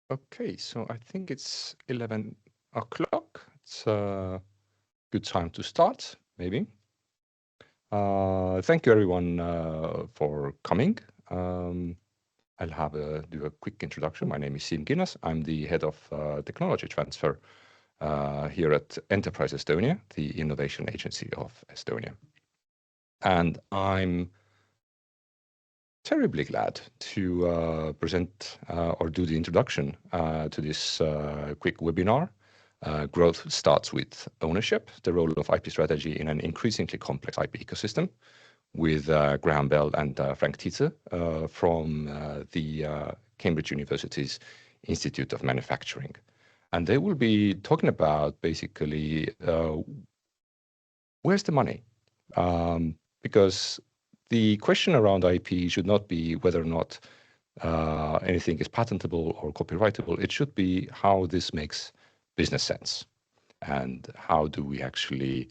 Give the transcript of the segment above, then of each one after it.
Okay, so I think it's 11 o'clock. It's a good time to start, maybe. Thank you, everyone, for coming. I'll do a quick introduction. My name is Siim Kinnas. I'm the head of technology transfer here at Enterprise Estonia, the innovation agency of Estonia. And I'm terribly glad to present or do the introduction to this quick webinar. Growth starts with ownership, the role of IP strategy in an increasingly complex IP ecosystem, with Graham Bell and Frank Tietze from the Cambridge University's Institute of Manufacturing. And they will be talking about basically where's the money? Because the question around IP should not be whether or not anything is patentable or copyrightable. It should be how this makes business sense and how do we actually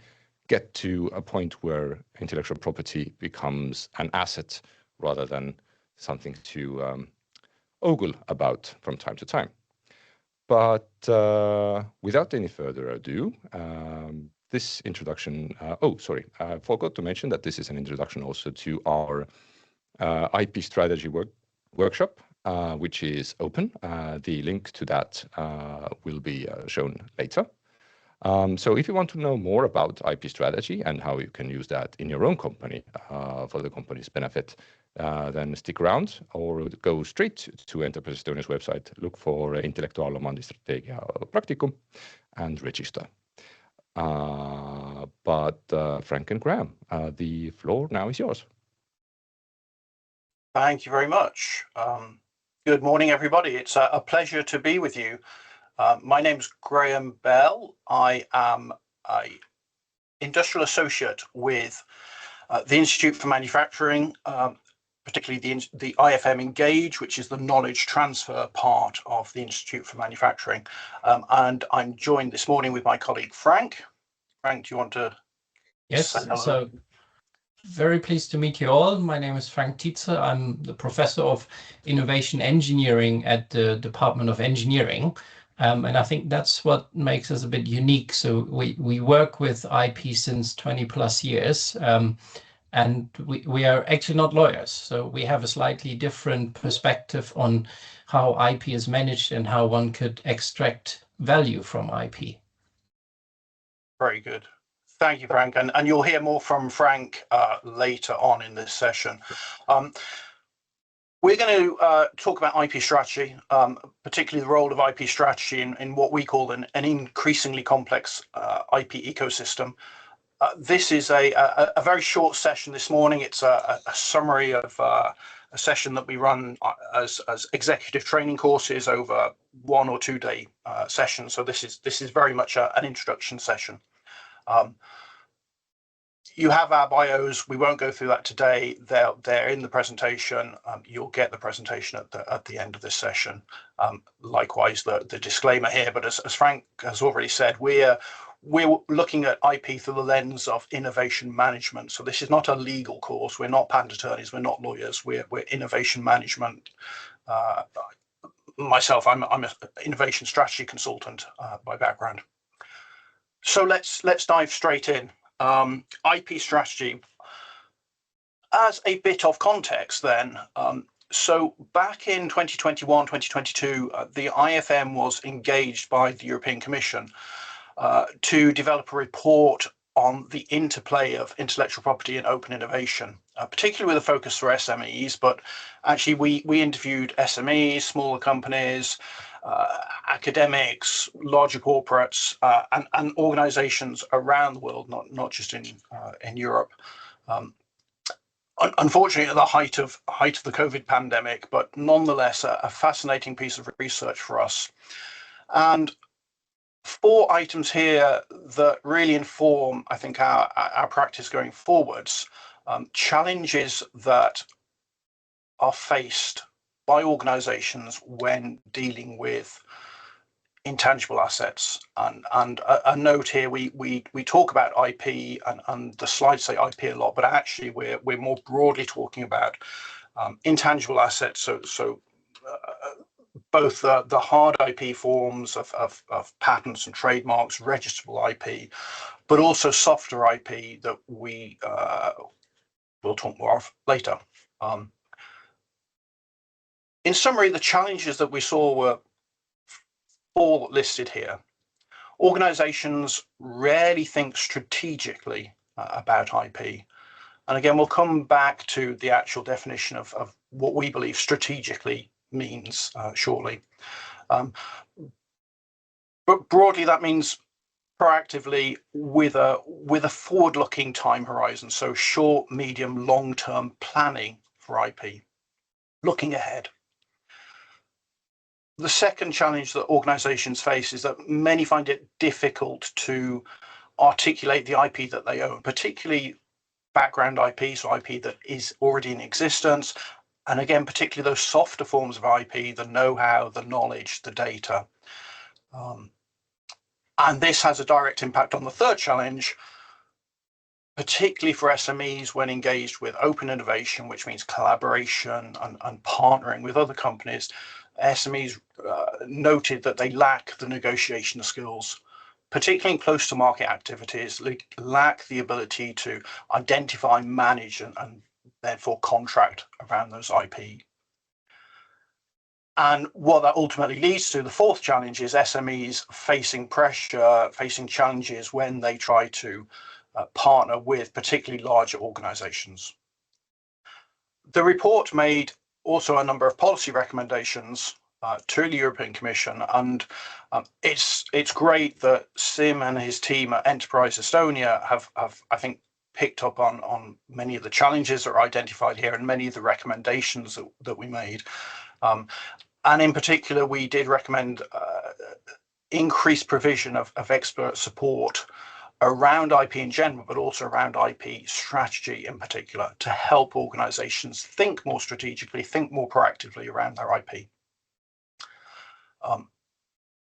get to a point where intellectual property becomes an asset rather than something to ogle about from time to time. But without any further ado, this introduction, I forgot to mention that this is an introduction also to our IP strategy workshop, which is open. The link to that will be shown later. So if you want to know more about IP strategy and how you can use that in your own company for the company's benefit, then stick around or go straight to Enterprise Estonia's website, look for Intellektuaalomandi strateegia practicum and register. But Frank and Graham, the floor now is yours. Thank you very much. Good morning, everybody. It's a pleasure to be with you. My name's Graham Bell. I am an industrial associate with the Institute for Manufacturing, particularly the IfM Engage, which is the knowledge transfer part of the Institute for Manufacturing. And I'm joined this morning with my colleague, Frank. Frank, do you want to say hello? So very pleased to meet you all. My name is Frank Tietze. I'm the professor of innovation engineering at the Department of Engineering. And I think that's what makes us a bit unique. So we work with IP since 20 plus years. And we are actually not lawyers, so we have a slightly different perspective on how IP is managed and how one could extract value from IP. Very good. Thank you, Frank. And you'll hear more from Frank later on in this session. We're going to talk about IP strategy, particularly the role of IP strategy in what we call an increasingly complex IP ecosystem. This is a very short session this morning. It's a summary of a session that we run as executive training courses over 1 or 2 day sessions. So this is very much an introduction session. You have our bios. We won't go through that today. They're in the presentation. You'll get the presentation at the end of this session. Likewise, the disclaimer here. But as Frank has already said, we're looking at IP through the lens of innovation management. So this is not a legal course. We're not patent attorneys. We're not lawyers. We're innovation management. Myself, I'm an innovation strategy consultant by background. So let's dive straight in. IP strategy. As a bit of context then, so back in 2021, 2022, the IfM was engaged by the European Commission to develop a report on the interplay of intellectual property and open innovation, particularly with a focus for SMEs, but actually we interviewed SMEs, smaller companies, academics, larger corporates, and organizations around the world, not just in Europe. Unfortunately, at the height of the COVID pandemic, but nonetheless a fascinating piece of research for us. And 4 items here that really inform, I think, our practice going forwards. Challenges that are faced by organizations when dealing with intangible assets. And a note here, we talk about IP and the slides say IP a lot, but actually we're more broadly talking about intangible assets. So both the hard IP forms of patents and trademarks, registrable IP, but also softer IP that we will talk more of later. In summary, the challenges that we saw were all listed here. Organizations rarely think strategically about IP. And again, we'll come back to the actual definition of what we believe strategically means shortly. But broadly, that means proactively with a forward-looking time horizon, so short, medium, long-term planning for IP, looking ahead. The second challenge that organizations face is that many find it difficult to articulate the IP that they own, particularly background IP, so IP that is already in existence, and again, particularly those softer forms of IP, the know-how, the knowledge, the data. And this has a direct impact on the third challenge, particularly for SMEs when engaged with open innovation, which means collaboration and partnering with other companies. SMEs noted that they lack the negotiation skills, particularly in close to market activities, lack the ability to identify, manage, and therefore contract around those IP. And what that ultimately leads to, the fourth challenge, is SMEs facing pressure, facing challenges when they try to partner with particularly larger organizations. The report made also a number of policy recommendations to the European Commission, and it's great that Sim and his team at Enterprise Estonia have I think picked up on many of the challenges that are identified here and many of the recommendations that we made. And in particular, we did recommend increased provision of expert support around IP in general, but also around IP strategy in particular, to help organizations think more strategically, think more proactively around their IP.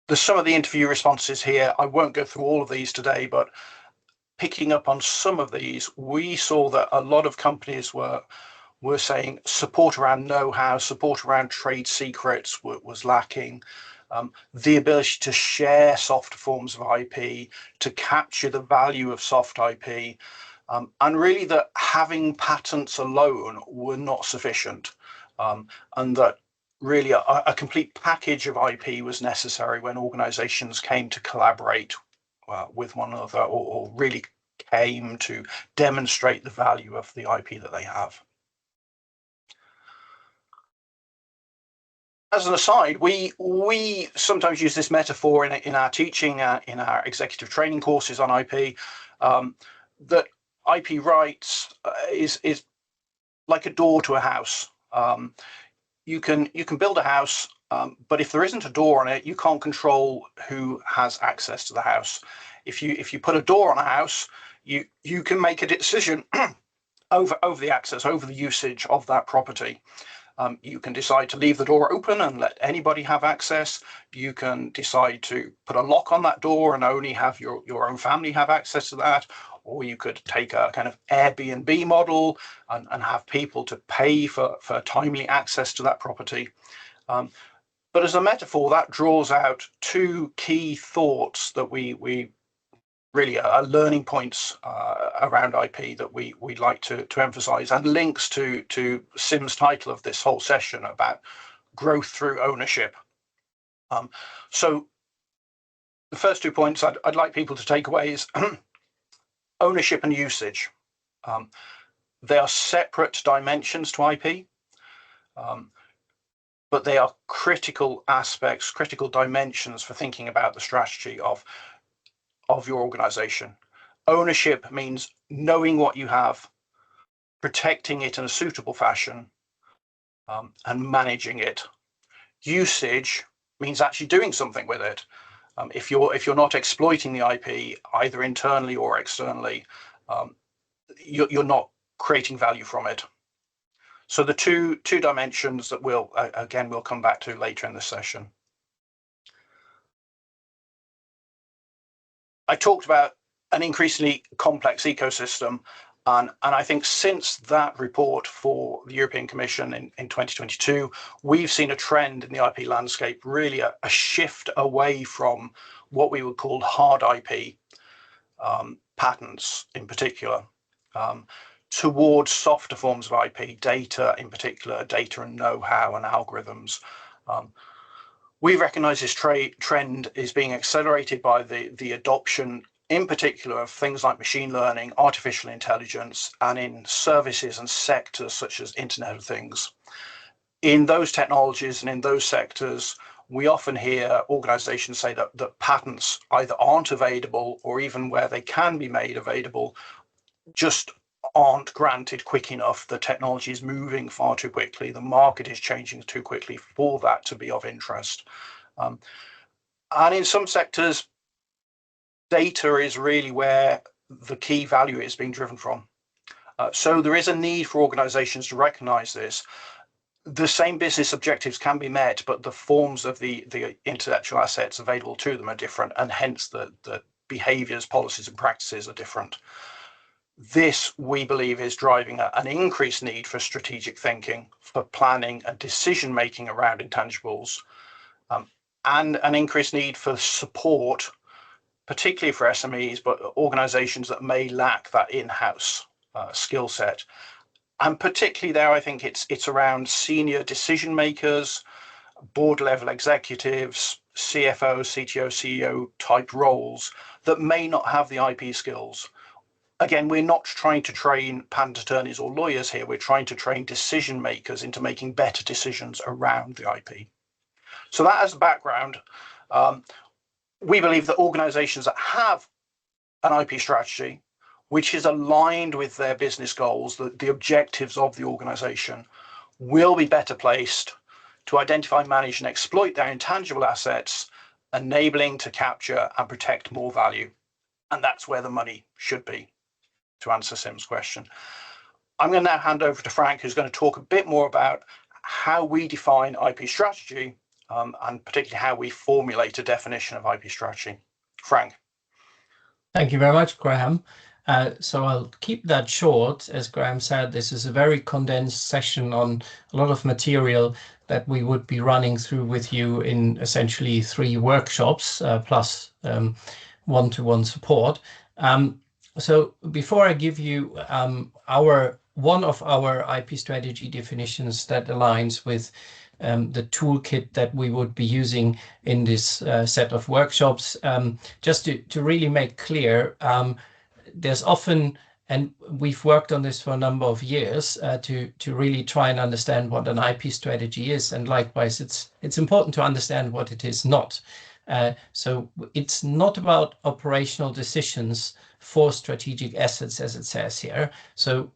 There's some of the interview responses here. I won't go through all of these today, but picking up on some of these, we saw that a lot of companies were saying support around know-how, support around trade secrets was lacking. The ability to share soft forms of IP, to capture the value of soft IP, and really that having patents alone were not sufficient, and that really a complete package of IP was necessary when organizations came to collaborate with one another, or really came to demonstrate the value of the IP that they have. As an aside, we sometimes use this metaphor in our teaching, in our executive training courses on IP, that IP rights is like a door to a house. You can build a house, but if there isn't a door on it, you can't control who has access to the house. If you put a door on a house, you can make a decision over the access, over the usage of that property. You can decide to leave the door open and let anybody have access. You can decide to put a lock on that door and only have your own family have access to that. Or you could take a kind of Airbnb model and have people to pay for timely access to that property. But as a metaphor, that draws out two key thoughts that we really are learning points around IP that we'd like to emphasize, and links to Sim's title of this whole session about growth through ownership. So the first 2 points I'd like people to take away is ownership and usage. They are separate dimensions to IP, but they are critical aspects, critical dimensions for thinking about the strategy of your organization. Ownership means knowing what you have, protecting it in a suitable fashion, and managing it. Usage means actually doing something with it. If you're not exploiting the IP either internally or externally, you're not creating value from it. So the two dimensions that we'll come back to later in the session. I talked about an increasingly complex ecosystem. And I think since that report for the European Commission in 2022, we've seen a trend in the IP landscape, really a shift away from what we would call hard IP, patents in particular, towards softer forms of IP, data in particular, data and know-how and algorithms. We recognize this trend is being accelerated by the adoption in particular of things like machine learning, artificial intelligence, and in services and sectors such as Internet of Things. In those technologies and in those sectors, we often hear organizations say that patents either aren't available, or even where they can be made available, just aren't granted quick enough. The technology is moving far too quickly. The market is changing too quickly for that to be of interest. And in some sectors, data is really where the key value is being driven from. So there is a need for organizations to recognize this. The same business objectives can be met, but the forms of the intellectual assets available to them are different, and hence the behaviors, policies, and practices are different. This, we believe, is driving an increased need for strategic thinking, for planning and decision-making around intangibles, and an increased need for support, particularly for SMEs, but organizations that may lack that in-house skill set. And particularly there, I think it's around senior decision makers, board level executives, CFO, CTO, CEO type roles that may not have the IP skills. Again, we're not trying to train patent attorneys or lawyers here. We're trying to train decision makers into making better decisions around the IP. So that as a background, we believe that organizations that have an IP strategy, which is aligned with their business goals, the objectives of the organization, will be better placed to identify, manage, and exploit their intangible assets, enabling to capture and protect more value. And that's where the money should be, to answer Sim's question. I'm going to now hand over to Frank, who's going to talk a bit more about how we define IP strategy, and particularly how we formulate a definition of IP strategy. Frank. Thank you very much, Graham. So I'll keep that short. As Graham said, this is a very condensed session on a lot of material that we would be running through with you in essentially 3 workshops, plus one-to-one support. So before I give you one of our IP strategy definitions that aligns with the toolkit that we would be using in this set of workshops, just to really make clear, there's often, and we've worked on this for a number of years, to really try and understand what an IP strategy is, and likewise it's important to understand what it is not. So it's not about operational decisions for strategic assets, as it says here. So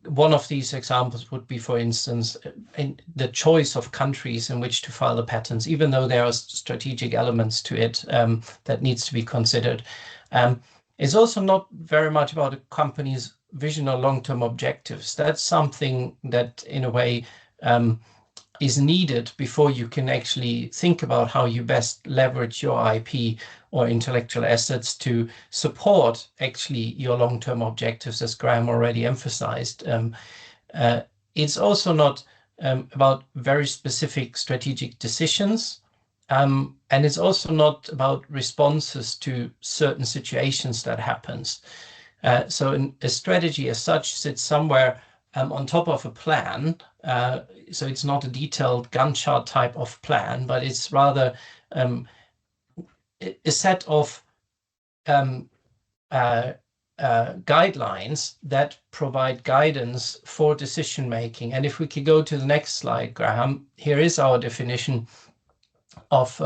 one of these examples would be, for instance, in the choice of countries in which to file the patents, even though there are strategic elements to it that needs to be considered. It's also not very much about a company's vision or long-term objectives. That's something that, in a way, is needed before you can actually think about how you best leverage your IP or intellectual assets to support actually your long-term objectives, as Graham already emphasized. It's also not about very specific strategic decisions, and it's also not about responses to certain situations that happens. So a strategy as such sits somewhere on top of a plan. So it's not a detailed Gantt chart type of plan, but it's rather a set of guidelines that provide guidance for decision making. And if we could go to the next slide, Graham, here is our definition of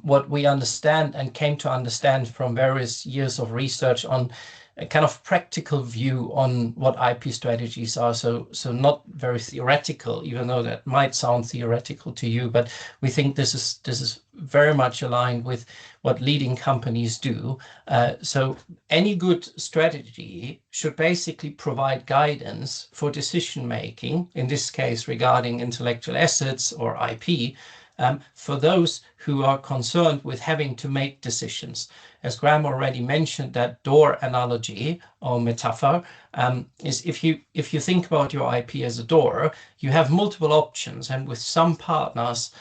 what we understand and came to understand from various years of research on a kind of practical view on what IP strategies are. So not very theoretical, even though that might sound theoretical to you, but we think this is very much aligned with what leading companies do. So any good strategy should basically provide guidance for decision making, in this case regarding intellectual assets or IP, for those who are concerned with having to make decisions. as Graham already mentioned, that door analogy or metaphor, is if you think about your IP as a door, you have multiple options, and with some partners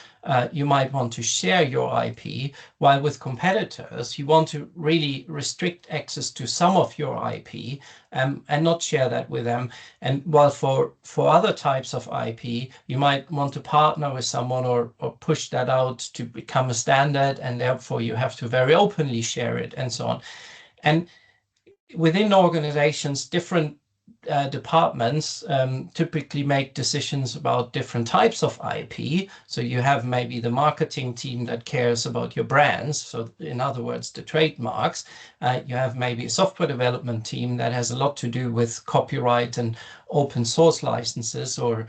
you might want to share your IP, while with competitors you want to really restrict access to some of your IP and not share that with them. And while for other types of IP, you might want to partner with someone or push that out to become a standard, and therefore you have to very openly share it and so on. And within organizations, different departments typically make decisions about different types of IP. So you have maybe the marketing team that cares about your brands. So in other words, the trademarks. You have maybe a software development team that has a lot to do with copyright and open source licenses, or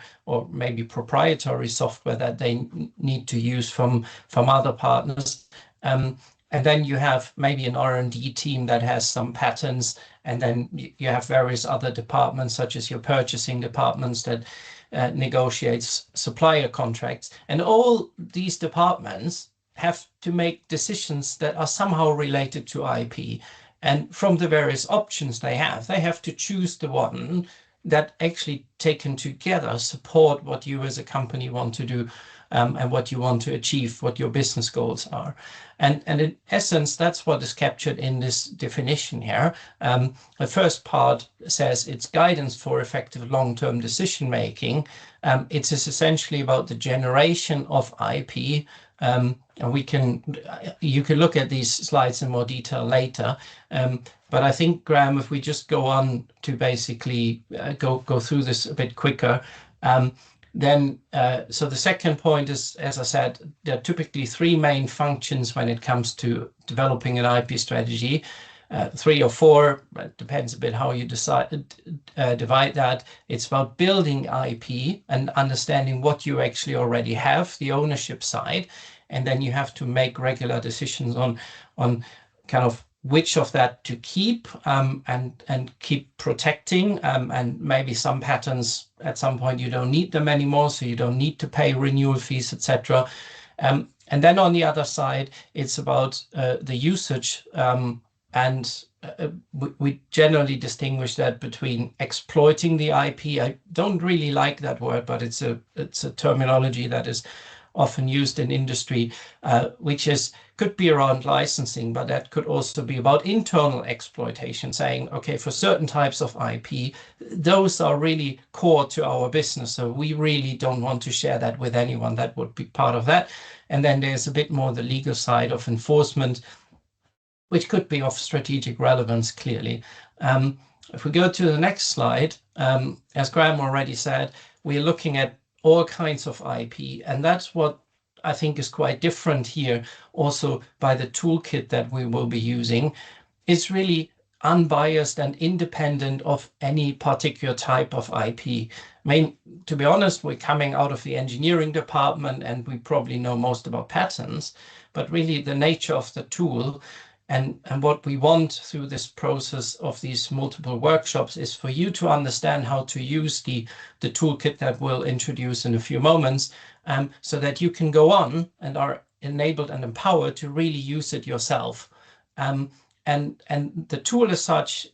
maybe proprietary software that they need to use from other partners. And then you have maybe an R&D team that has some patents, and then you have various other departments, such as your purchasing departments that negotiates supplier contracts. And all these departments have to make decisions that are somehow related to IP. And from the various options they have to choose the one that actually taken together support what you as a company want to do, and what you want to achieve, what your business goals are. And in essence, that's what is captured in this definition here. The first part says it's guidance for effective long-term decision making. It is essentially about the generation of IP. And you can look at these slides in more detail later. But I think, Graham, if we just go on to basically go through this a bit quicker, then so the second point is, as I said, there are typically three main functions when it comes to developing an IP strategy. 3 or 4, it depends a bit how you divide that. It's about building IP and understanding what you actually already have, the ownership side, and then you have to make regular decisions on kind of which of that to keep and keep protecting, and maybe some patents at some point you don't need them anymore, so you don't need to pay renewal fees, etc. And then on the other side, it's about the usage, and we generally distinguish that between exploiting the IP. I don't really like that word, but it's a terminology that is often used in industry, which could be around licensing, but that could also be about internal exploitation, saying, okay, for certain types of IP, those are really core to our business, so we really don't want to share that with anyone. That would be part of that. And then there's a bit more the legal side of enforcement, which could be of strategic relevance, clearly. If we go to the next slide, as Graham already said, we're looking at all kinds of IP, and that's what I think is quite different here also by the toolkit that we will be using. It's really unbiased and independent of any particular type of IP. I mean, to be honest, we're coming out of the engineering department and we probably know most about patents, but really the nature of the tool and what we want through this process of these multiple workshops is for you to understand how to use the toolkit that we'll introduce in a few moments, so that you can go on and are enabled and empowered to really use it yourself. And the tool as such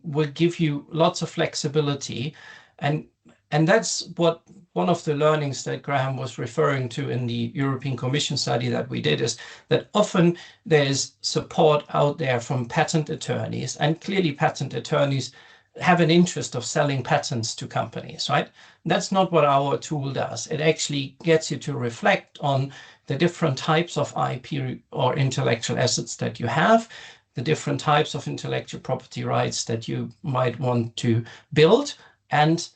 will give you lots of flexibility, and that's what one of the learnings that Graham was referring to in the European Commission study that we did, is that often there's support out there from patent attorneys, and clearly patent attorneys have an interest of selling patents to companies, right? That's not what our tool does. It actually gets you to reflect on the different types of IP or intellectual assets that you have, the different types of intellectual property rights that you might want to build, and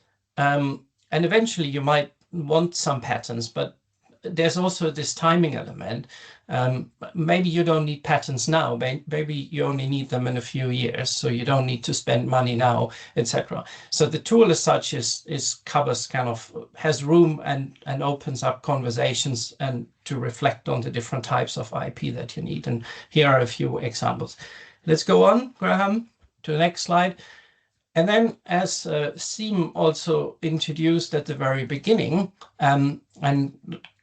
eventually you might want some patents, but there's also this timing element. Maybe you don't need patents now, maybe you only need them in a few years, so you don't need to spend money now, etc. So the tool as such covers kind of, has room and opens up conversations and to reflect on the different types of IP that you need. And here are a few examples. Let's go on, Graham, to the next slide. And then, as Seem also introduced at the very beginning, and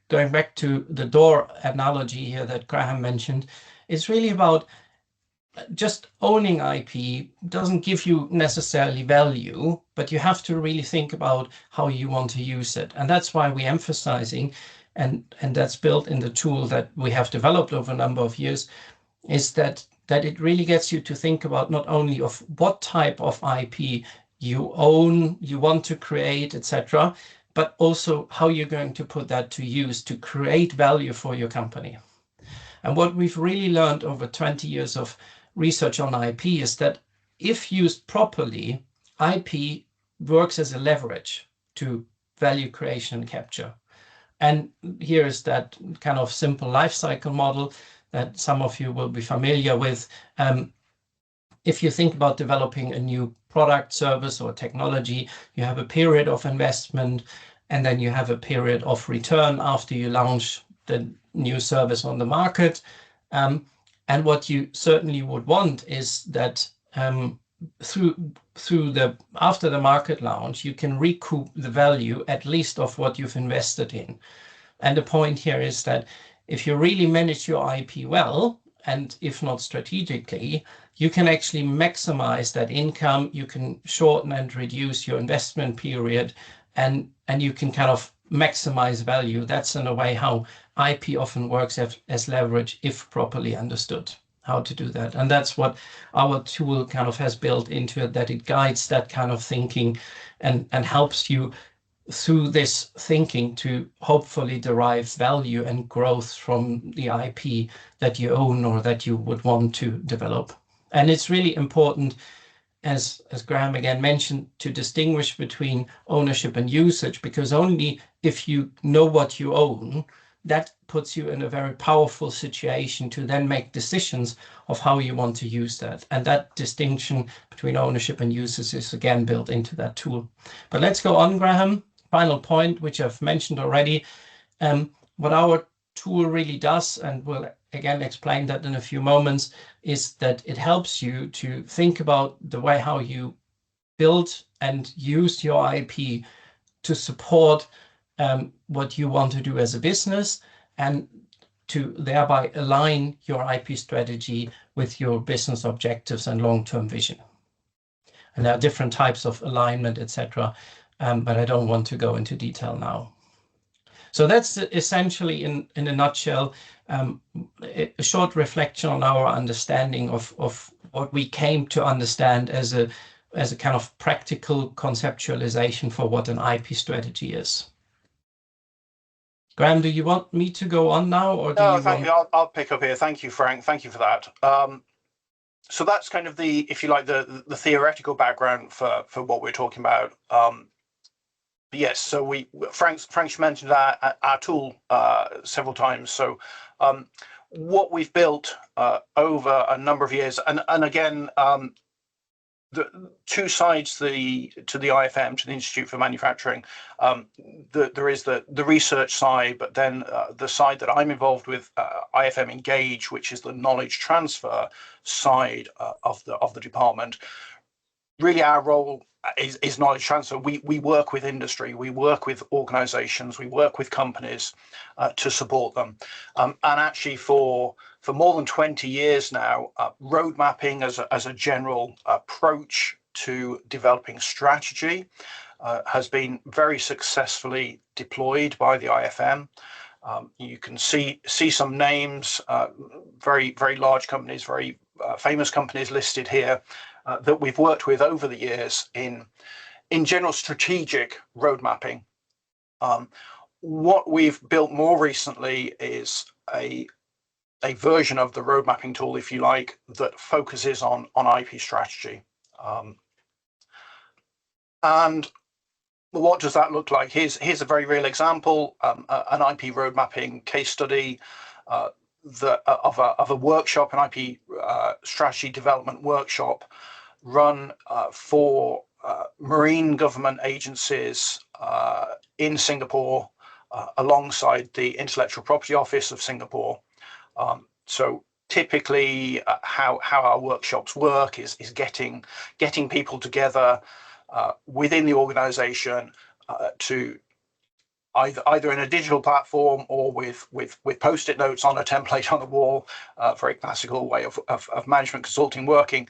going back to the door analogy here that Graham mentioned, it's really about just owning IP doesn't give you necessarily value, but you have to really think about how you want to use it. And that's why we're emphasizing, and that's built in the tool that we have developed over a number of years, is that it really gets you to think about not only of what type of IP you own, you want to create, etc., but also how you're going to put that to use to create value for your company. And what we've really learned over 20 years of research on IP is that if used properly, IP works as a leverage to value creation and capture. And here is that kind of simple life cycle model that some of you will be familiar with. If you think about developing a new product, service, or technology, you have a period of investment, and then you have a period of return after you launch the new service on the market. And what you certainly would want is that after the market launch, you can recoup the value at least of what you've invested in. And the point here is that if you really manage your IP well, and if not strategically, you can actually maximize that income. You can shorten and reduce your investment period, and you can kind of maximize value. That's in a way how IP often works as leverage if properly understood how to do that. And that's what our tool kind of has built into it, that it guides that kind of thinking and helps you through this thinking to hopefully derive value and growth from the IP that you own or that you would want to develop. And it's really important, as Graham again mentioned, to distinguish between ownership and usage, because only if you know what you own, that puts you in a very powerful situation to then make decisions of how you want to use that. And that distinction between ownership and usage is again built into that tool. But let's go on, Graham. Final point, which I've mentioned already, what our tool really does, and we'll again explain that in a few moments, is that it helps you to think about the way how you build and use your IP to support what you want to do as a business, and to thereby align your IP strategy with your business objectives and long-term vision. And there are different types of alignment, etc., but I don't want to go into detail now. So that's essentially, in a nutshell, a short reflection on our understanding of what we came to understand as a kind of practical conceptualization for what an IP strategy is. Graham, do you want me to go on now, or do you thank you. I'll pick up here. Thank you, Frank. Thank you for that. So that's kind of the, if you like, the theoretical background for what we're talking about. Yes, so Frank's mentioned our tool several times. So what we've built over a number of years, and again, the two sides to the IfM, to the Institute for Manufacturing. There is the research side, but then the side that I'm involved with, IfM Engage, which is the knowledge transfer side of the department. Really, our role is knowledge transfer. We work with industry, we work with organizations, we work with companies to support them. And actually for more than 20 years now, road mapping as a general approach to developing strategy has been very successfully deployed by the IfM. You can see some names, very, very large companies, very famous companies listed here that we've worked with over the years in general strategic road mapping. What we've built more recently is a version of the road mapping tool, if you like, that focuses on IP strategy. And what does that look like? Here's a very real example, an IP road mapping case study of a workshop, an IP strategy development workshop run for marine government agencies in Singapore, alongside the Intellectual Property Office of Singapore. So typically how our workshops work is getting people together within the organization to either in a digital platform or with post-it notes on a template on the wall, very classical way of management consulting working,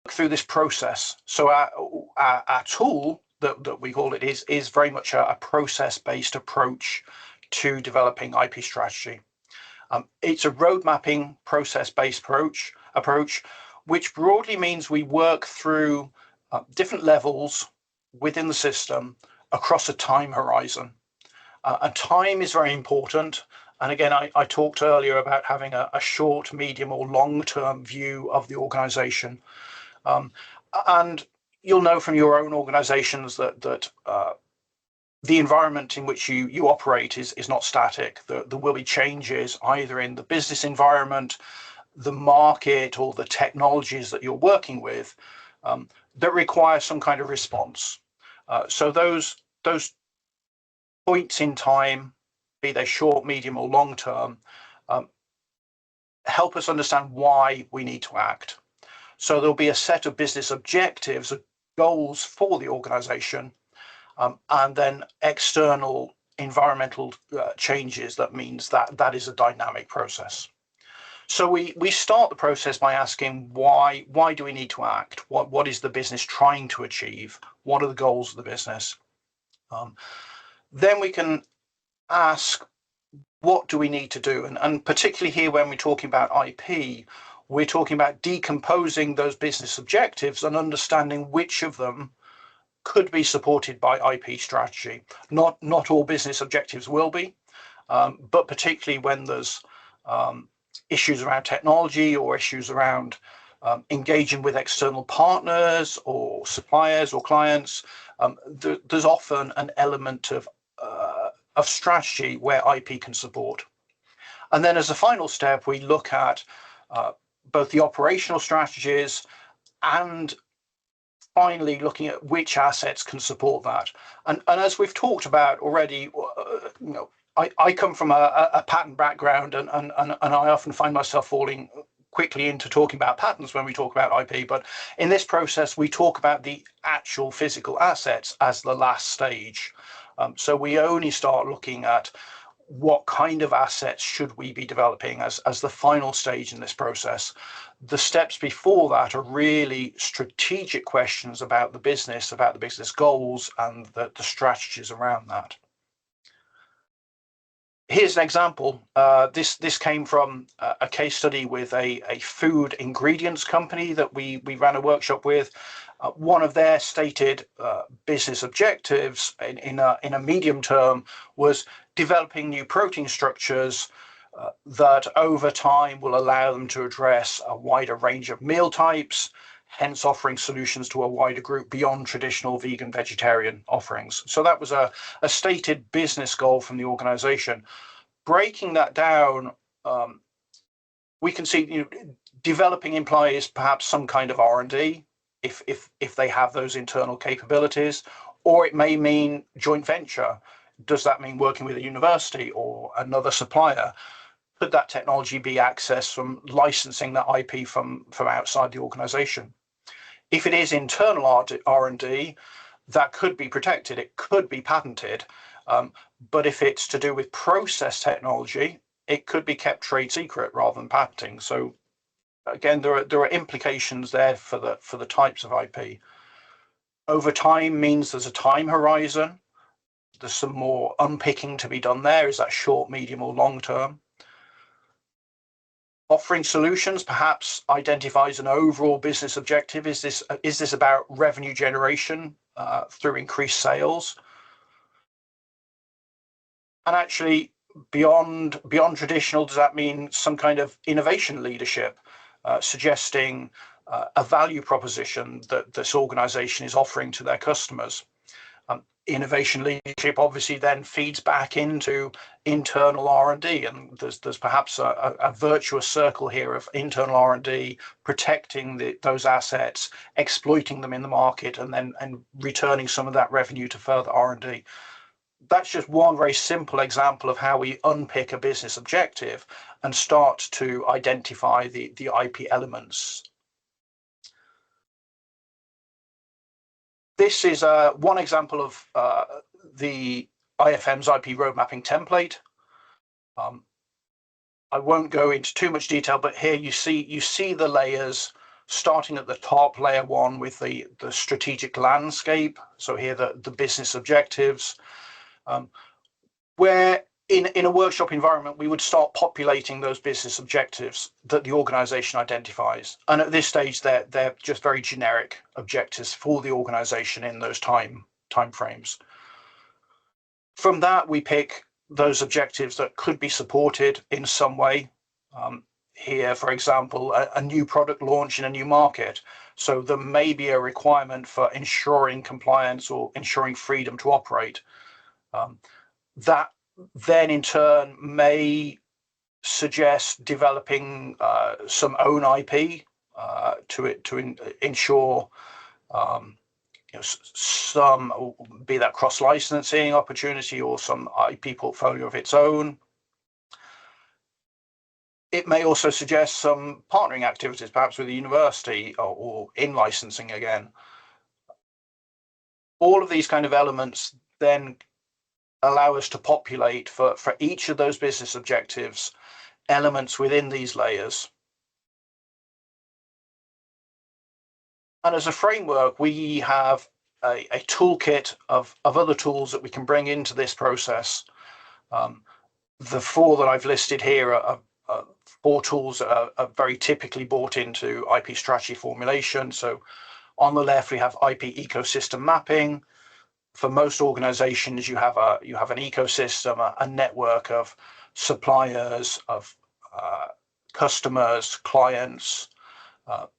through this process. So our tool that we call it is very much a process-based approach to developing IP strategy. It's a road mapping process-based approach, which broadly means we work through different levels within the system across a time horizon. And time is very important. And again, I talked earlier about having a short, medium, or long-term view of the organization. And you'll know from your own organizations that the environment in which you operate is not static. There will be changes either in the business environment, the market, or the technologies that you're working with that require some kind of response. So those points in time, be they short, medium, or long term, help us understand why we need to act. So there'll be a set of business objectives, goals for the organization, and then external environmental changes. That means that is a dynamic process. So we start the process by asking why do we need to act? What is the business trying to achieve? What are the goals of the business? Then we can ask, what do we need to do? And particularly here, when we're talking about IP, we're talking about decomposing those business objectives and understanding which of them could be supported by IP strategy. Not all business objectives will be, but particularly when there's issues around technology or issues around engaging with external partners or suppliers or clients, there's often an element of strategy where IP can support. And then as a final step, we look at both the operational strategies and finally looking at which assets can support that. And as we've talked about already, I come from a patent background, and I often find myself falling quickly into talking about patents when we talk about IP. But in this process, we talk about the actual physical assets as the last stage. So we only start looking at what kind of assets should we be developing as the final stage in this process. The steps before that are really strategic questions about the business goals, and the strategies around that. Here's an example. This came from a case study with a food ingredients company that we ran a workshop with. One of their stated business objectives in a medium term was developing new protein structures that over time will allow them to address a wider range of meal types, hence offering solutions to a wider group beyond traditional vegan vegetarian offerings. So that was a stated business goal from the organization. Breaking that down, we can see developing implies perhaps some kind of R&D if they have those internal capabilities, or it may mean joint venture. Does that mean working with a university or another supplier? Could that technology be accessed from licensing that IP from outside the organization? If it is internal R&D, that could be protected, it could be patented. But if it's to do with process technology, it could be kept trade secret rather than patenting. So again, there are implications there for the types of IP. Over time means there's a time horizon. There's some more unpicking to be done there. Is that short, medium, or long term? Offering solutions perhaps identifies an overall business objective. Is this about revenue generation through increased sales? And actually, beyond traditional, does that mean some kind of innovation leadership, suggesting a value proposition that this organization is offering to their customers? Innovation leadership obviously then feeds back into internal R&D, and there's perhaps a virtuous circle here of internal R&D protecting those assets, exploiting them in the market, and returning some of that revenue to further R&D. That's just one very simple example of how we unpick a business objective and start to identify the IP elements. This is one example of the IfM's IP road mapping template. I won't go into too much detail, but here you see the layers starting at the top, layer 1 with the strategic landscape. So here the business objectives, where in a workshop environment, we would start populating those business objectives that the organization identifies. And at this stage, they're just very generic objectives for the organization in those time frames. From that, we pick those objectives that could be supported in some way. Here, for example, a new product launch in a new market. So there may be a requirement for ensuring compliance or ensuring freedom to operate. That then in turn may suggest developing some own IP to ensure some, be that cross-licensing opportunity or some IP portfolio of its own. It may also suggest some partnering activities, perhaps with the university or in licensing again. All of these kind of elements then allow us to populate for each of those business objectives elements within these layers. And as a framework, we have a toolkit of other tools that we can bring into this process. The 4 that I've listed here are 4 tools that are very typically brought into IP strategy formulation. So on the left, we have IP ecosystem mapping. For most organizations, you have an ecosystem, a network of suppliers, of customers, clients,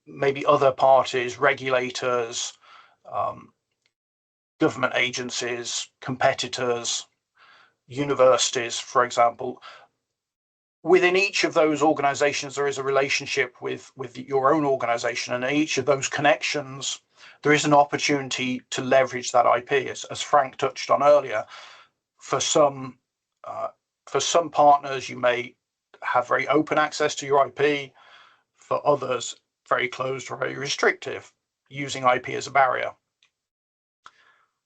maybe other parties, regulators, government agencies, competitors, universities, for example. Within each of those organizations, there is a relationship with your own organization, and each of those connections, there is an opportunity to leverage that IP, as Frank touched on earlier. For some partners, you may have very open access to your IP. For others, very closed or very restrictive, using IP as a barrier.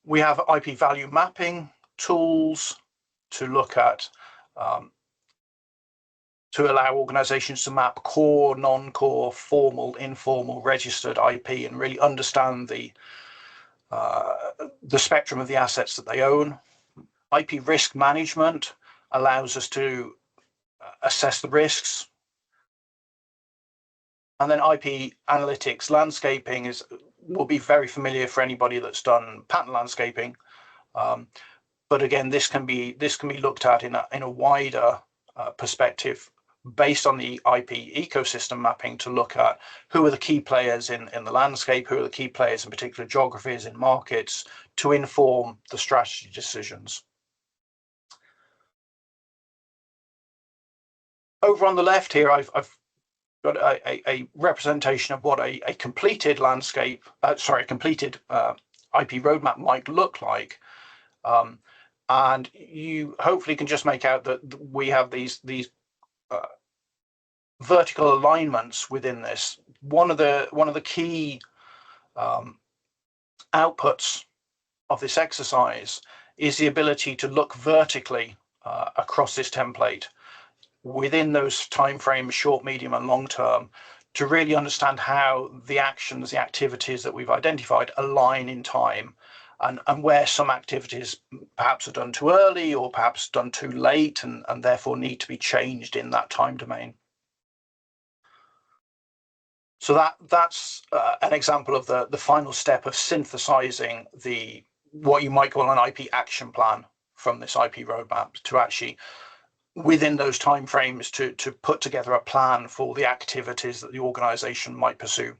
We have IP value mapping tools to look at, to allow organizations to map core, non-core, formal, informal, registered IP and really understand the spectrum of the assets that they own. IP risk management allows us to assess the risks. And then IP analytics landscaping will be very familiar for anybody that's done patent landscaping. But again, this can be looked at in a wider perspective based on the IP ecosystem mapping to look at who are the key players in the landscape, who are the key players in particular geographies, in markets, to inform the strategy decisions. Over on the left here, I've got a representation of what a completed landscape, a completed IP roadmap might look like. And you hopefully can just make out that we have these vertical alignments within this. One of the key outputs of this exercise is the ability to look vertically across this template within those timeframes, short, medium, and long term, to really understand how the actions, the activities that we've identified align in time, and where some activities perhaps are done too early or perhaps done too late and therefore need to be changed in that time domain. So that's an example of the final step of synthesizing what you might call an IP action plan from this IP roadmap to actually, within those timeframes, to put together a plan for the activities that the organization might pursue.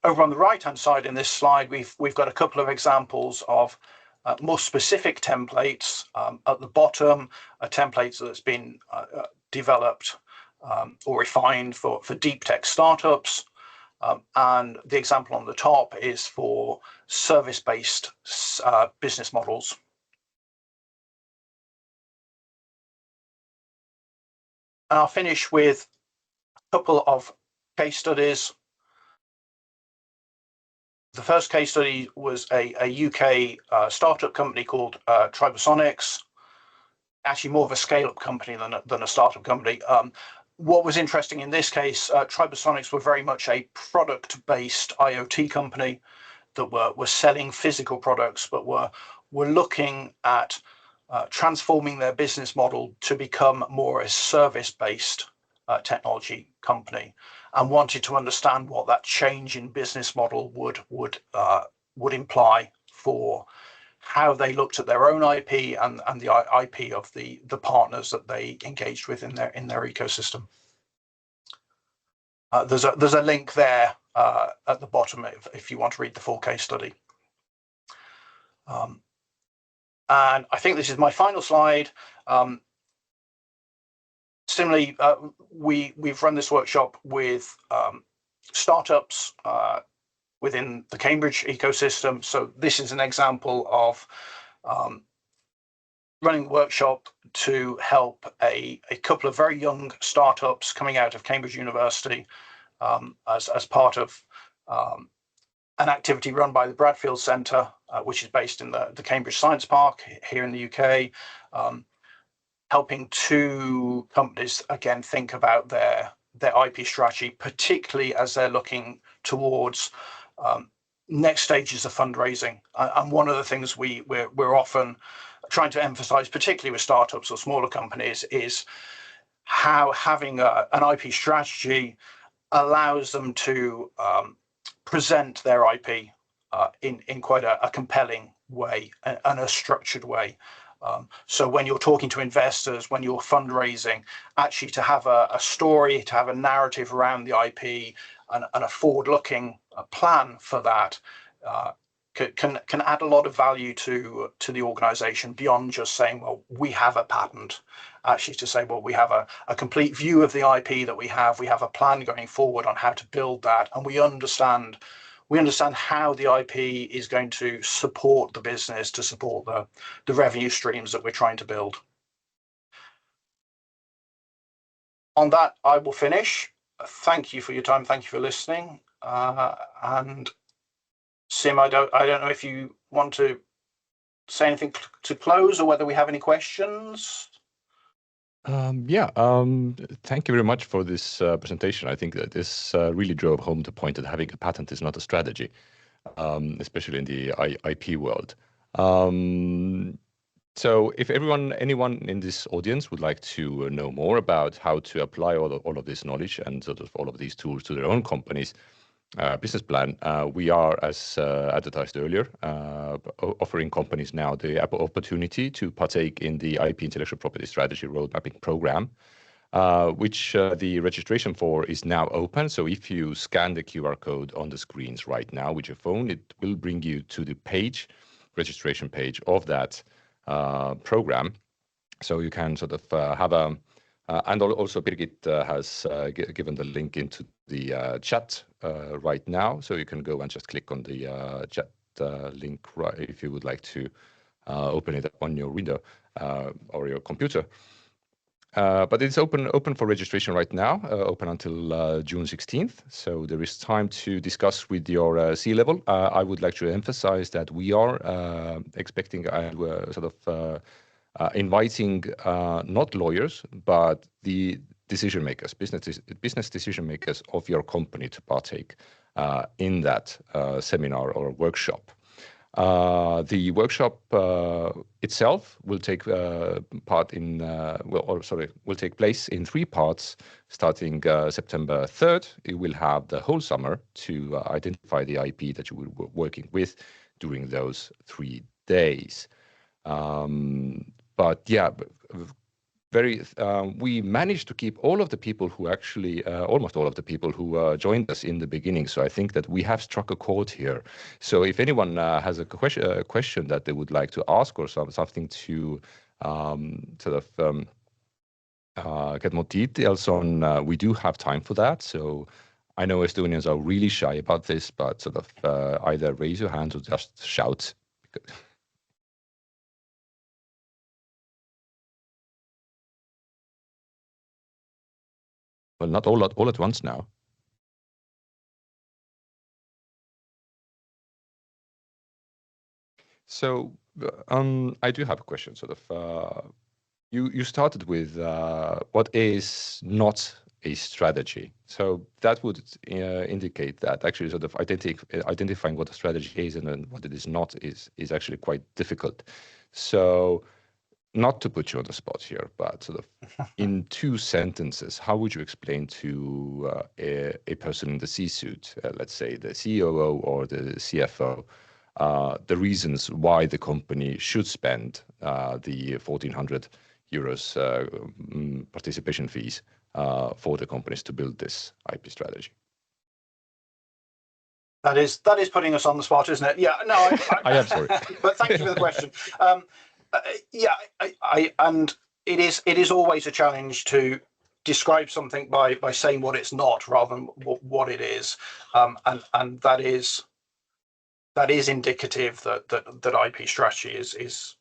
Over on the right-hand side in this slide, we've got a couple of examples of more specific templates. At the bottom, a template that's been developed or refined for deep tech startups. And the example on the top is for service-based business models. And I'll finish with a couple of case studies. The first case study was a UK startup company called Tribosonics, actually more of a scale-up company than a startup company. What was interesting in this case, Tribosonics were very much a product-based IoT company that were selling physical products, but were looking at transforming their business model to become more a service-based technology company, and wanted to understand what that change in business model would imply for how they looked at their own IP and the IP of the partners that they engaged with in their ecosystem. There's a link there at the bottom if you want to read the full case study. And I think this is my final slide. Similarly, we've run this workshop with startups within the Cambridge ecosystem. So this is an example of running the workshop to help a couple of very young startups coming out of Cambridge University as part of an activity run by the Bradfield Centre, which is based in the Cambridge Science Park here in the UK, helping two companies again think about their IP strategy, particularly as they're looking towards next stages of fundraising. And one of the things we're often trying to emphasize, particularly with startups or smaller companies, is how having an IP strategy allows them to present their IP in quite a compelling way and a structured way. So when you're talking to investors, when you're fundraising, actually to have a story, to have a narrative around the IP and a forward-looking plan for that can add a lot of value to the organization beyond just saying, well, we have a patent. Actually to say, well, we have a complete view of the IP that we have a plan going forward on how to build that, and we understand how the IP is going to support the business, to support the revenue streams that we're trying to build. On that, I will finish. Thank you for your time. Thank you for listening. And Sim, I don't know if you want to say anything to close or whether we have any questions. Thank you very much for this presentation. I think that this really drove home the point that having a patent is not a strategy, especially in the IP world. So if anyone in this audience would like to know more about how to apply all of this knowledge and sort of all of these tools to their own companies, business plan, we are, as advertised earlier, offering companies now the opportunity to partake in the IP intellectual property strategy road mapping program, which the registration for is now open. So if you scan the QR code on the screens right now with your phone, it will bring you to the registration page of that program. So you can sort of have a and also Birgit has given the link into the chat right now, so you can go and just click on the chat link right if you would like to open it on your window or your computer. But it's open for registration right now, open until June 16th. So there is time to discuss with your C-level. I would like to emphasize that we are expecting sort of inviting not lawyers, but the decision makers, business decision makers of your company to partake in that seminar or workshop. The workshop itself will take will take place in 3 parts, starting September 3rd. It will have the whole summer to identify the IP that you will be working with during those 3 days. But yeah, we managed to keep all of the people who actually, almost all of the people who joined us in the beginning. So I think that we have struck a chord here. So if anyone has a question that they would like to ask or something to sort of get more details on, we do have time for that. So I know Estonians are really shy about this, but sort of either raise your hand or just shout. Well, not all at once now. So I do have a question. Sort of, you started with what is not a strategy. So that would indicate that actually sort of identifying what a strategy is and then what it is not is actually quite difficult. So not to put you on the spot here, but sort of in 2 sentences, how would you explain to a person in the C-suite, let's say the COO or the CFO, the reasons why the company should spend the 1,400 euros participation fees for the companies to build this IP strategy? That is putting us on the spot, isn't it? Yeah, no, I am sorry. But thank you for the question. Yeah, and it is always a challenge to describe something by saying what it's not rather than what it is, and that is indicative that IP strategy is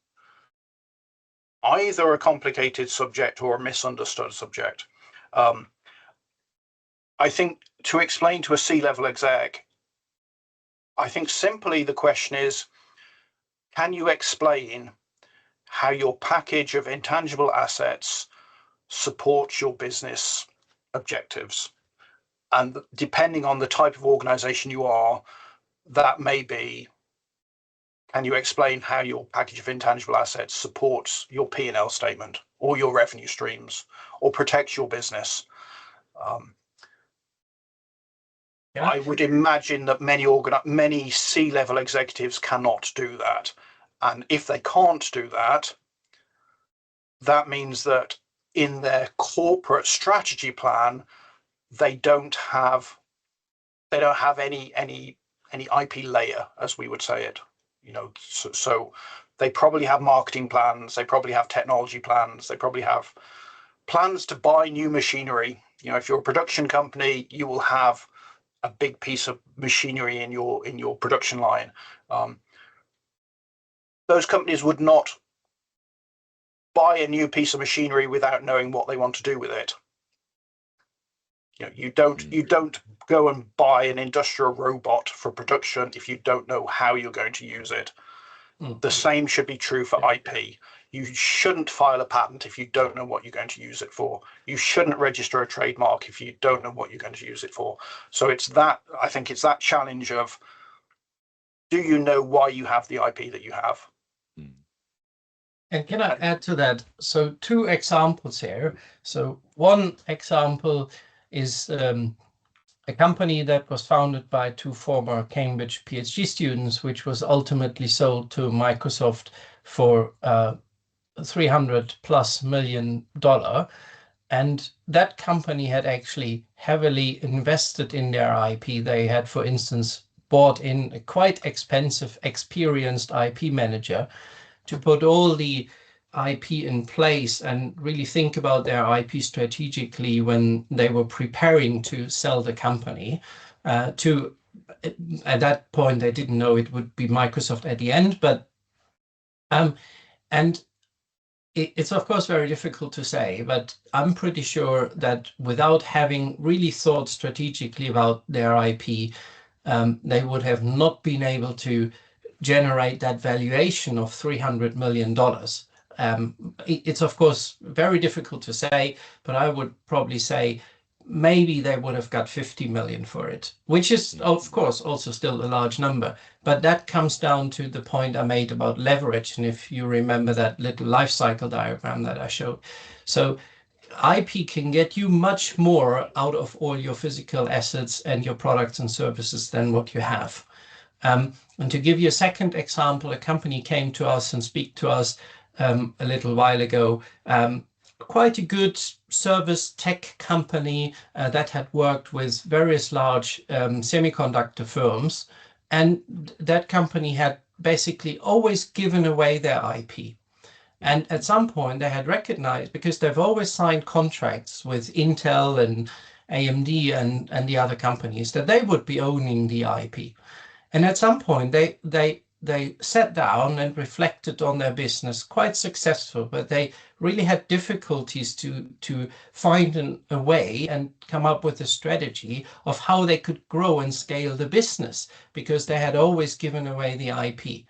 either a complicated subject or a misunderstood subject. I think to explain to a C-level exec, I think simply the question is, can you explain how your package of intangible assets supports your business objectives? And depending on the type of organization you are, that may be, can you explain how your package of intangible assets supports your P&L statement or your revenue streams or protects your business? Yeah. I would imagine that many C-level executives cannot do that. And if they can't do that, that means that in their corporate strategy plan, they don't have any IP layer, as we would say it. You know, so they probably have marketing plans, they probably have technology plans, they probably have plans to buy new machinery. You know, if you're a production company, you will have a big piece of machinery in your production line. Those companies would not buy a new piece of machinery without knowing what they want to do with it. You know, you don't go and buy an industrial robot for production if you don't know how you're going to use it. The same should be true for IP. You shouldn't file a patent if you don't know what you're going to use it for. You shouldn't register a trademark if you don't know what you're going to use it for. So I think it's that challenge of, do you know why you have the IP that you have? And can I add to that? So 2 examples here. So one example is a company that was founded by 2 former Cambridge PhD students, which was ultimately sold to Microsoft for $300+ million. And that company had actually heavily invested in their IP. They had, for instance, bought in a quite expensive, experienced IP manager to put all the IP in place and really think about their IP strategically when they were preparing to sell the company. At that point, they didn't know it would be Microsoft at the end, but and it's of course very difficult to say, but I'm pretty sure that without having really thought strategically about their IP, they would have not been able to generate that valuation of $300 million. It's of course very difficult to say, but I would probably say maybe they would have got 50 million for it, which is of course also still a large number. But that comes down to the point I made about leverage. And if you remember that little life cycle diagram that I showed. So IP can get you much more out of all your physical assets and your products and services than what you have. And to give you a second example, a company came to us and speak to us a little while ago, quite a good service tech company that had worked with various large semiconductor firms. And that company had basically always given away their IP. And at some point they had recognized, because they've always signed contracts with Intel and AMD and the other companies, that they would be owning the IP. And at some point they sat down and reflected on their business, quite successful, but they really had difficulties to find a way and come up with a strategy of how they could grow and scale the business, because they had always given away the IP.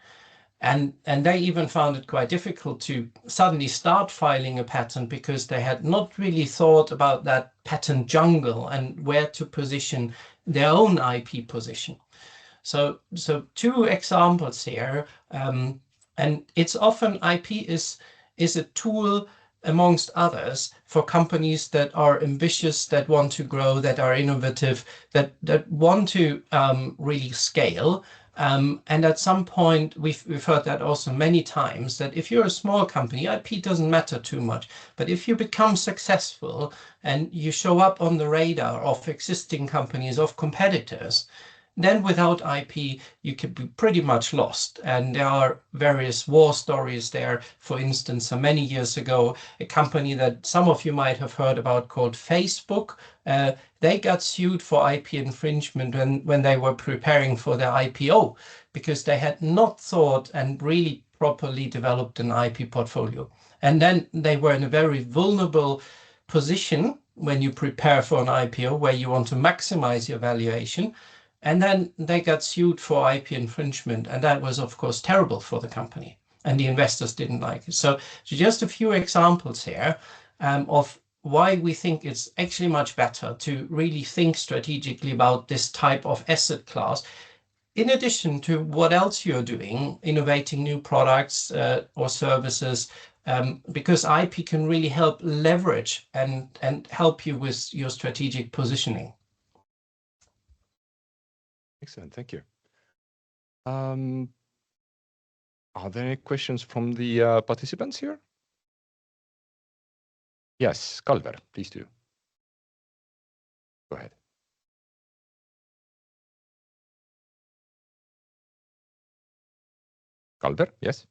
And they even found it quite difficult to suddenly start filing a patent because they had not really thought about that patent jungle and where to position their own IP position. So two examples here, and it's often IP is a tool amongst others for companies that are ambitious, that want to grow, that are innovative, that want to really scale. And at some point, we've heard that also many times, that if you're a small company, IP doesn't matter too much. But if you become successful and you show up on the radar of existing companies, of competitors, then without IP, you could be pretty much lost. And there are various war stories there. For instance, many years ago, a company that some of you might have heard about called Facebook, they got sued for IP infringement when they were preparing for their IPO, because they had not thought and really properly developed an IP portfolio. And then they were in a very vulnerable position when you prepare for an IPO, where you want to maximize your valuation. And then they got sued for IP infringement. And that was, of course, terrible for the company. And the investors didn't like it. So just a few examples here of why we think it's actually much better to really think strategically about this type of asset class, in addition to what else you're doing, innovating new products or services, because IP can really help leverage and help you with your strategic positioning. Excellent, thank you. Are there any questions from the participants here? Yes, Kalver, please do. Go ahead. Kalver, yes.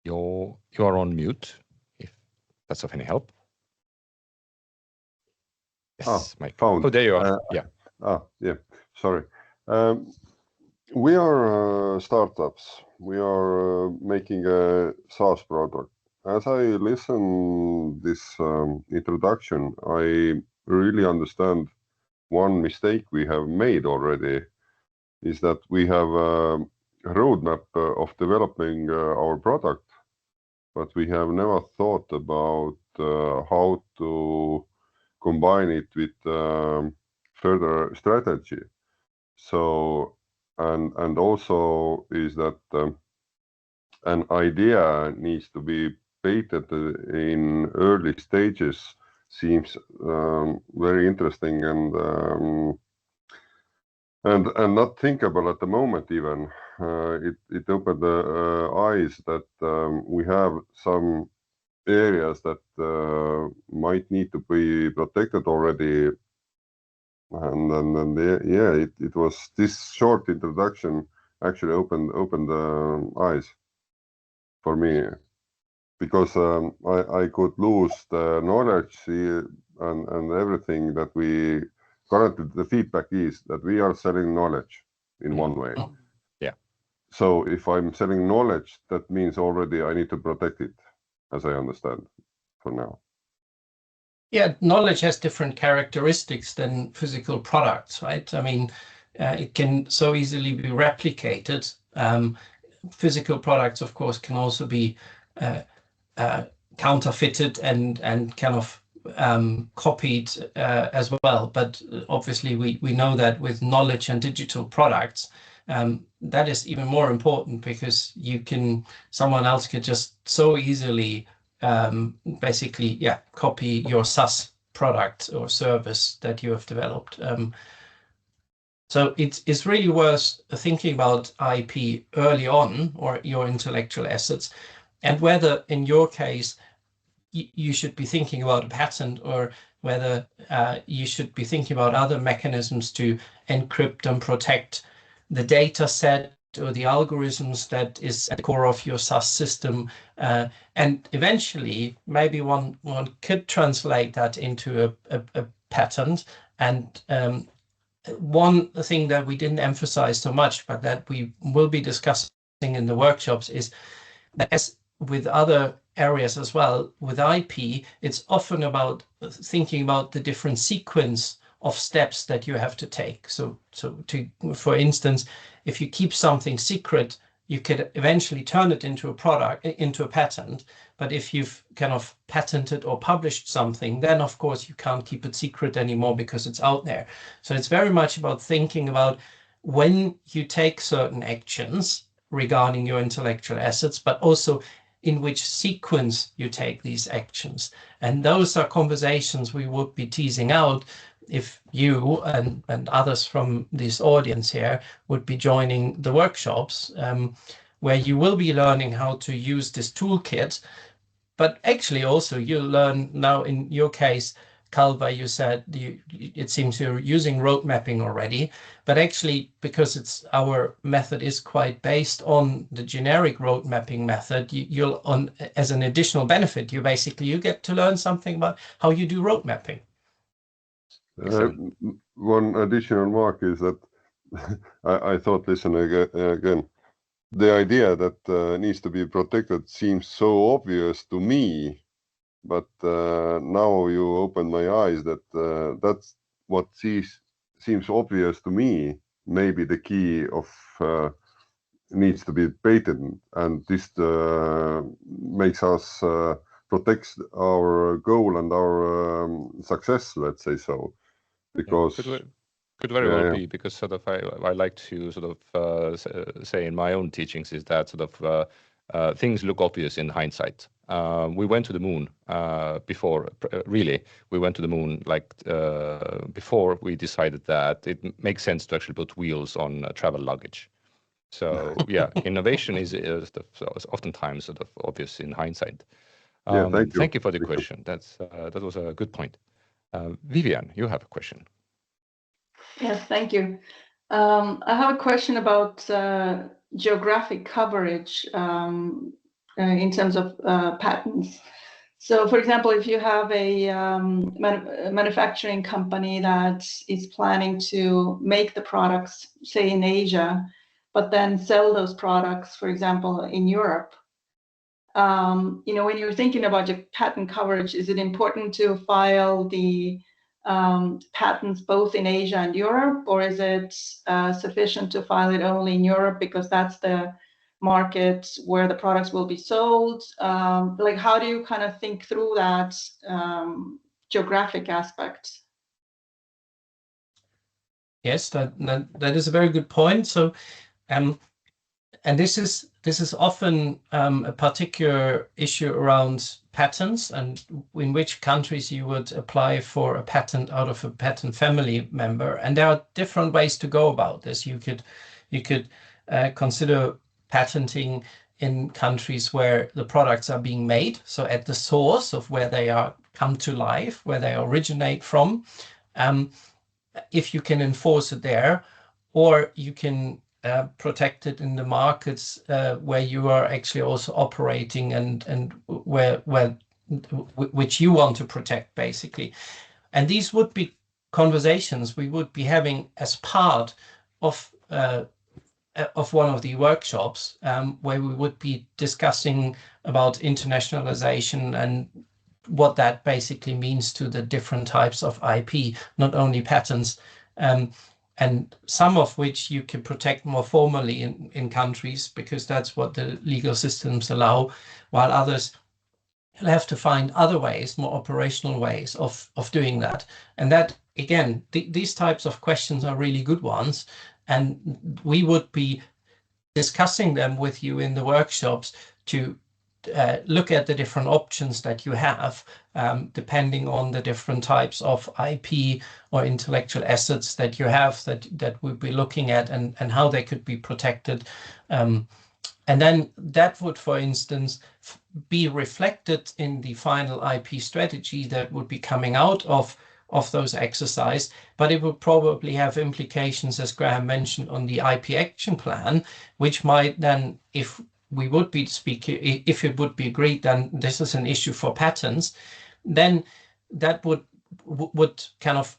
You are on mute, if that's of any help. Yes, Mike. Oh, there you are. Yeah. Yeah. Sorry. We are startups. We are making a SaaS product. As I listen this introduction, I really understand one mistake we have made already is that we have a roadmap of developing our product, but we have never thought about how to combine it with further strategy. So, and also is that an idea needs to be patented in early stages seems very interesting and not thinkable at the moment even. It opened the eyes that we have some areas that might need to be protected already. And yeah, it was this short introduction actually opened the eyes for me, because I could lose the knowledge and everything that we currently, the feedback is that we are selling knowledge in one way. Yeah. So if I'm selling knowledge, that means already I need to protect it, as I understand for now. Yeah, knowledge has different characteristics than physical products, right? I mean, it can so easily be replicated. Physical products, of course, can also be counterfeited and kind of copied as well. But obviously, we know that with knowledge and digital products, that is even more important, because someone else could just so easily basically, copy your SaaS product or service that you have developed. So it's really worth thinking about IP early on, or your intellectual assets, and whether in your case you should be thinking about a patent, or whether you should be thinking about other mechanisms to encrypt and protect the data set or the algorithms that is at the core of your SaaS system. And eventually, maybe one could translate that into a patent. And one thing that we didn't emphasize so much, but that we will be discussing in the workshops, is that, as with other areas as well, with IP, it's often about thinking about the different sequence steps that you have to take. So for instance, if you keep something secret, you could eventually turn it into a product, into a patent. But if you've kind of patented or published something, then of course you can't keep it secret anymore because it's out there. So it's very much about thinking about when you take certain actions regarding your intellectual assets, but also in which sequence you take these actions. And those are conversations we would be teasing out if you and others from this audience here would be joining the workshops, where you will be learning how to use this toolkit. But actually also you'll learn now, in your case, Kalva, you said it seems you're using road mapping already, but actually because our method is quite based on the generic road mapping method, you'll as an additional benefit, you get to learn something about how you do road mapping. One additional mark is that I thought, listen again, the idea that needs to be protected seems so obvious to me, but now you open my eyes that that's what seems obvious to me. Maybe the key of needs to be patented, and this makes us protects our goal and our success, let's say so. Because could very well be, because sort of I like to sort of say in my own teachings is that sort of things look obvious in hindsight. We went to the moon before, really, we went to the moon like before we decided that it makes sense to actually put wheels on travel luggage. So yeah, innovation is oftentimes sort of obvious in hindsight. Thank you for the question. That was a good point. Vivian, you have a question. Yes, thank you. I have a question about geographic coverage in terms of patents. So, for example, if you have a manufacturing company that is planning to make the products, say in Asia, but then sell those products, for example, in Europe, when you're thinking about your patent coverage, is it important to file the patents both in Asia and Europe, or is it sufficient to file it only in Europe because that's the market where the products will be sold? Like, how do you kind of think through that geographic aspect? Yes, that is a very good point. So, and this is often a particular issue around patents and in which countries you would apply for a patent out of a patent family member. And there are different ways to go about this. You could consider patenting in countries where the products are being made, so at the source of where they are come to life, where they originate from, if you can enforce it there, or you can protect it in the markets where you are actually also operating and which you want to protect, basically. And these would be conversations we would be having as part of one of the workshops, where we would be discussing about internationalization and what that basically means to the different types of IP, not only patents, and some of which you can protect more formally in countries because that's what the legal systems allow, while others have to find other ways, more operational ways of doing that. And that, again, these types of questions are really good ones, and we would be discussing them with you in the workshops to look at the different options that you have, depending on the different types of IP or intellectual assets that you have that we'll be looking at and how they could be protected. And then that would, for instance, be reflected in the final IP strategy that would be coming out of those exercises, but it would probably have implications, as Graham mentioned, on the IP action plan, which might then, if we would be speaking, if it would be agreed, then this is an issue for patents, then that would kind of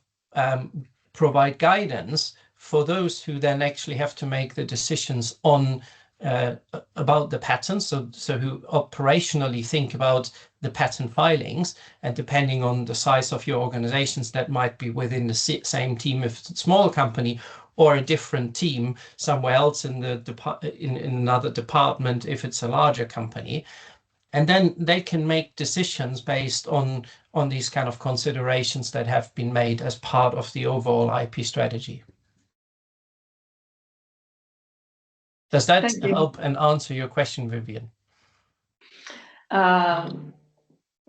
provide guidance for those who then actually have to make the decisions on about the patents, so who operationally think about the patent filings, and depending on the size of your organizations, that might be within the same team if it's a small company, or a different team somewhere else in in another department if it's a larger company. And then they can make decisions based on these kind of considerations that have been made as part of the overall IP strategy. Does that help and answer your question, Vivian?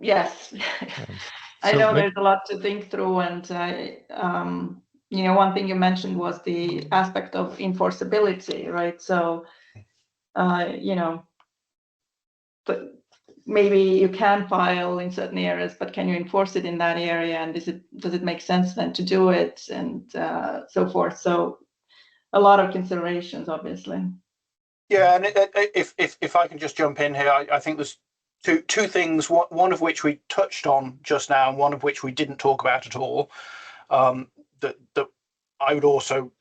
Yes. I know there's a lot to think through, and you know, one thing you mentioned was the aspect of enforceability, right? So, you know, but maybe you can file in certain areas, but can you enforce it in that area? And does it make sense then to do it, and so forth? So, a lot of considerations, obviously. Yeah, and if I can just jump in here, I think there's two things. One of which we touched on just now, and one of which we didn't talk about at all. That I would also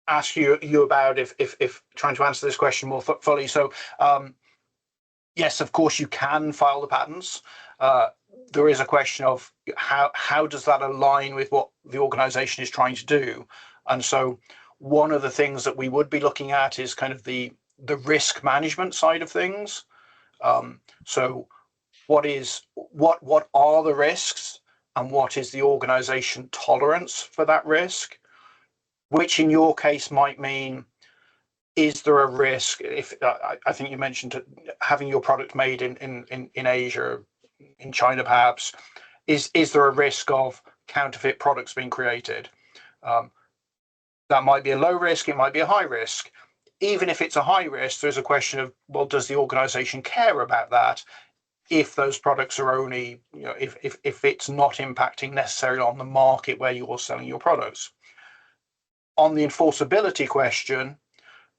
ask you about if trying to answer this question more fully. So, yes, of course you can file the patents. There is a question of how does that align with what the organization is trying to do, and so one of the things that we would be looking at is kind of the risk management side of things. So what are the risks, and what is the organization tolerance for that risk, which in your case might mean, is there a risk if I think you mentioned having your product made in Asia, in China perhaps, is there a risk of counterfeit products being created? That might be a low risk, it might be a high risk. Even if it's a high risk, there's a question of, well, does the organization care about that if those products are only, you know, if it's not impacting necessarily on the market where you're selling your products? On the enforceability question,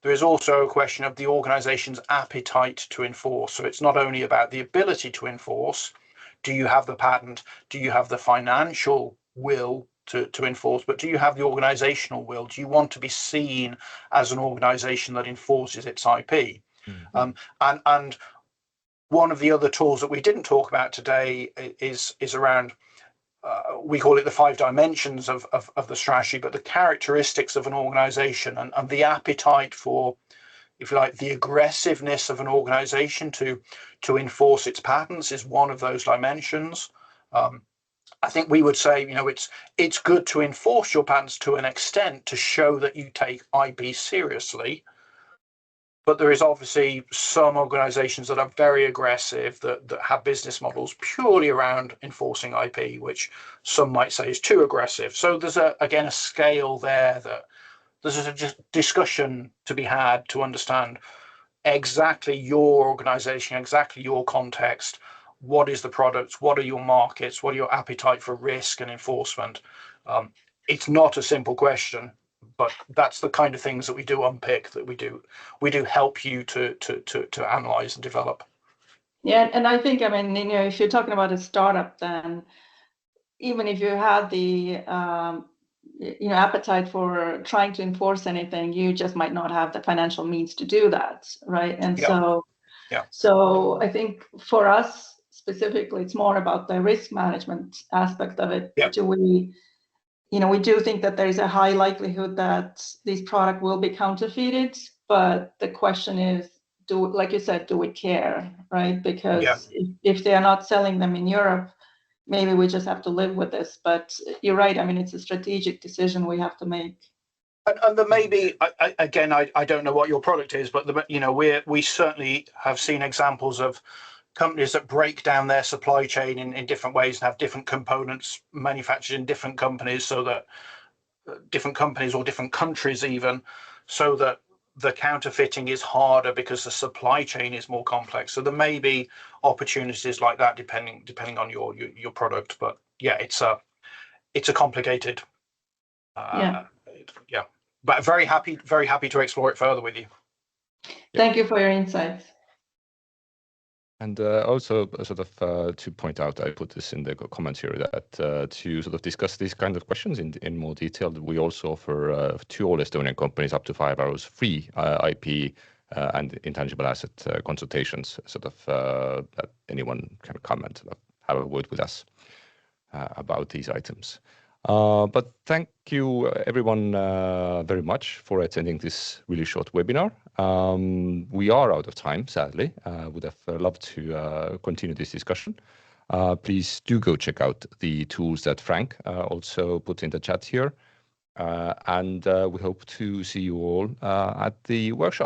there is also a question of the organization's appetite to enforce. So it's not only about the ability to enforce. Do you have the patent? Do you have the financial will to enforce, but do you have the organizational will? Do you want to be seen as an organization that enforces its IP? Mm-hmm. And one of the other tools that we didn't talk about today is around, we call it the 5 dimensions of the strategy, but the characteristics of an organization and the appetite for, if you like, the aggressiveness of an organization to enforce its patents is one of those dimensions. I think we would say, you know, it's good to enforce your patents to an extent to show that you take IP seriously. But there is obviously some organizations that are very aggressive, that have business models purely around enforcing IP, which some might say is too aggressive. So there's again a scale there, that there's a discussion to be had to understand exactly your organization, exactly your context. What is the product? What are your markets? What are your appetite for risk and enforcement? It's not a simple question, but that's the kind of things that we do unpick, that we do help you to analyze and develop. Yeah, and I think, I mean, you know, if you're talking about a startup, then even if you have the you know, appetite for trying to enforce anything, you just might not have the financial means to do that, right? And so I think for us specifically, it's more about the risk management aspect of it. Do we, you know, we do think that there's a high likelihood that this product will be counterfeited, but the question is, like you said, do we care, right? Because if they are not selling them in Europe, maybe we just have to live with this. But you're right. I mean, it's a strategic decision we have to make. And there may be, I don't know what your product is, but you know, we certainly have seen examples of companies that break down their supply chain in different ways and have different components manufactured in different companies, so that different companies or different countries even, so that the counterfeiting is harder because the supply chain is more complex. So there may be opportunities like that depending on your product. But yeah, it's a complicated but very happy to explore it further with you. Thank you for your insights. And also sort of to point out, I put this in the comments here, that to sort of discuss these kinds of questions in more detail, we also offer to all Estonian companies up to 5 hours free IP and intangible asset consultations, sort of that anyone can come and sort of have a word with us about these items. But thank you everyone very much for attending this really short webinar. We are out of time, sadly. Would have loved to continue this discussion. Please do go check out the tools that Frank also put in the chat here. And we hope to see you all at the workshop.